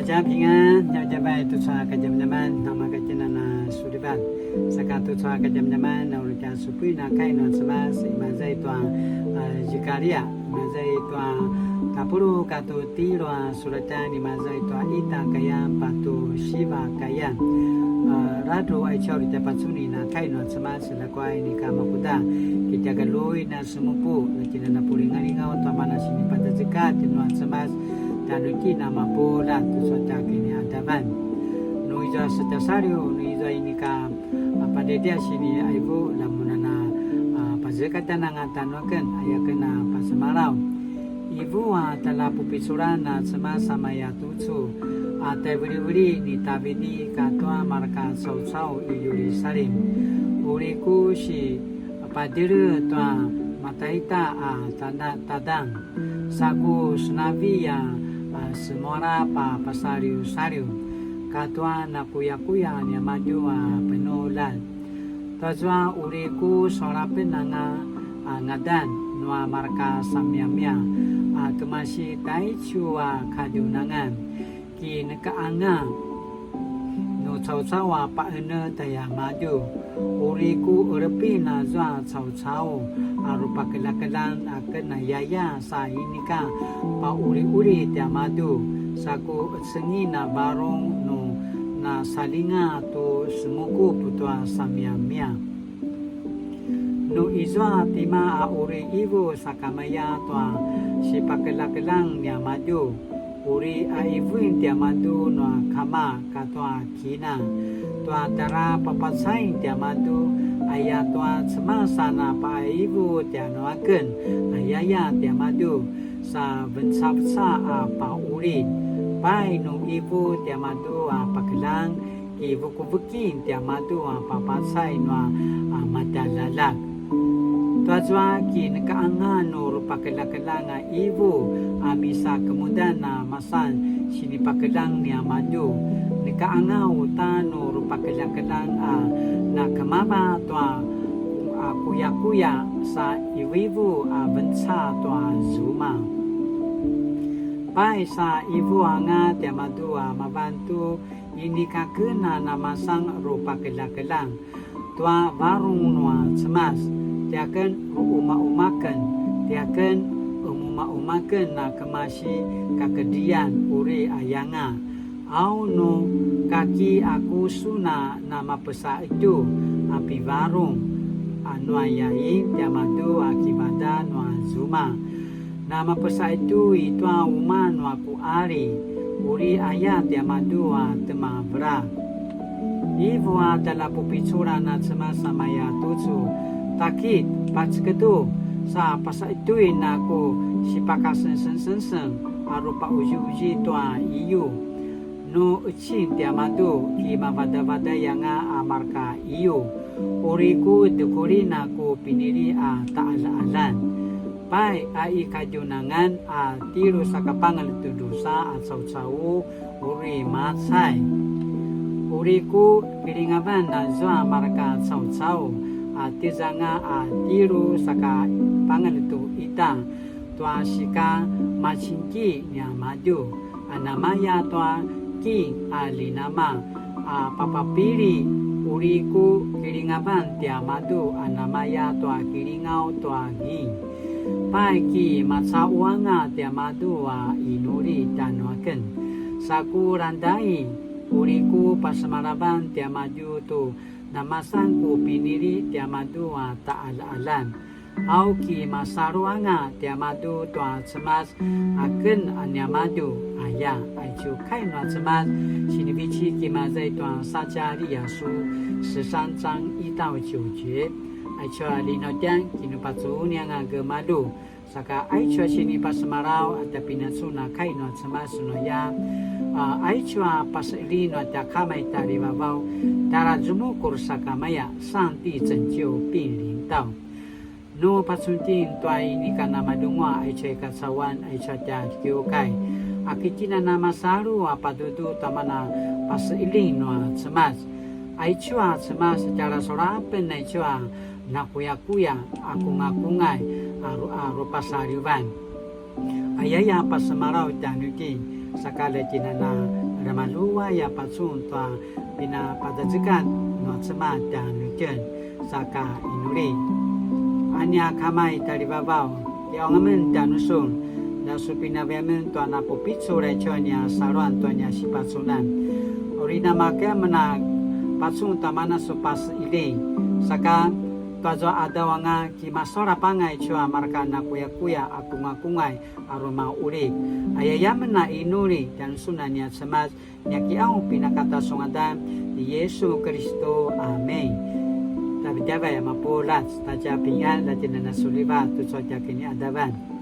家平安，要加拜督查个jam jaman nama ka na sudibat saka tu cha ka jam jaman na ulu ka supui na kai no sebas imazai tua jikaria imazai tua kapuru katu tiro surata ni mazai tua ita kaya patu shiva kaya radu ai chau di patsuni na kai no sebas la kwai ni kama kuda kita galoi na sumupu na na puringani ngau tua mana sini pada zekat no sebas tanuki nama pola tu sota kini adaban nuiza setasario nuiza ini ka pada dia sini aibu lamunana pazekatan ngatan aya kena pasamalau ibu tala pupisurana sama ya tucu atebri ni tabidi katwa marka sau iyuri salim uriku si padiru tua mataita tanda tadang saku sunavia semora pasariu katwa na kuya nya maju penolan tajwa uriku sora penanga ngadan nua marka samyamya tumasi tai chua kadunangan ki nekaanga no chau pa ene taya maju uriku urpi na zwa chau arupa kelakalan akan yaya sa inika pa uri tiamadu saku sengi na barong no na salinga to semuku putwa samyamya no izwa tima uri ibu sakamaya toa si pakelakalang tiamadu uri aivuin tiamadu no kama katwa kina toa tara papasai tiamadu ayat tua semasa na pa ibu tiano akan ayaya tiamadu sa bensabsa pa uri pai no ibu tiamadu pakelang ibu kubukin tiamadu papasai no madalalak tuajwa ki nakaangan no pakelakalang ibu amisa kemudian masan sini pakelang ni amadu nakaangaw tano pakelakalang na kamaba tua kuya sa iwivu bensa tua zuma pai sa ibu anga tiamadu mabantu ini kakena namasang rupa kelakalang tua warung nua cemas tiakan umakan tiakan umaumakan na kemasi kakedian uri ayanga au no kaki aku suna nama pesa itu api warung anu ayai tiamadu akibada no zuma nama pesa itu uma no aku ari uri ayat tiamadu temabra ibu adalah pupicura na sama ya tucu takit packetu sa pasa itu aku sipakasen arupa uji tua iu no ucin tiamadu ki mavada yang amarka iyo uriku dukurina ku piniri ta'ala-alan pai ai kajunangan tiru sakapangal tudusa sau uri matsai uriku piringaban na zwa marka sau tizanga tiru sakapangal tu ita tua sika machinki nyamadu anamaya tua ki alinama papapiri uriku kiringaban tiamadu anamaya tua kiringau tua gi pai ki matsawanga tiamadu inuri tanuaken saku randai uriku pasmaraban tiamadu tu namasangku piniri tiamadu ta'ala-alan au ki masaruanga tiamadu tua cemas akan anyamadu aya aicu kai no cemas sinibici ki mazai tua sajari yasu 13章1到9节aicu lino tiang kinu patsu nianga gemadu saka aicu sini pasmarau atapina suna kai no cemas no ya aicu pasli no takamai tari babau tara jumu kursaka maya santi 拯救病临到 no pasuntin tuai ni kana madungwa ai cai kasawan ai caca kiokai akitina nama saru apa dudu tamana pas ilin no cemas ai cua cemas secara sorapen ai cua nakuya aku ngakungai aru pasariwan ayaya pas semarau tanuki sakala tinana Ramalua ya patsun tua pina padajikan no tsema dan nujen saka inuri. Anya kamai dari babau ya ongamen dan nusun na supina vemen tua na popitsu rechonya saruan tuanya si patsunan. Orina maka mena patsun tamana sopas ile saka Kazo ada wanga ki masora pangai chua marka na kuya akungai aroma uri ayayaman na inuri dan sunanya semas nyaki ang pinakata sungada ni Yesu Kristo amen. Tapi java ya mapulat taja pingan la jena na suliba tu soja kini adaban.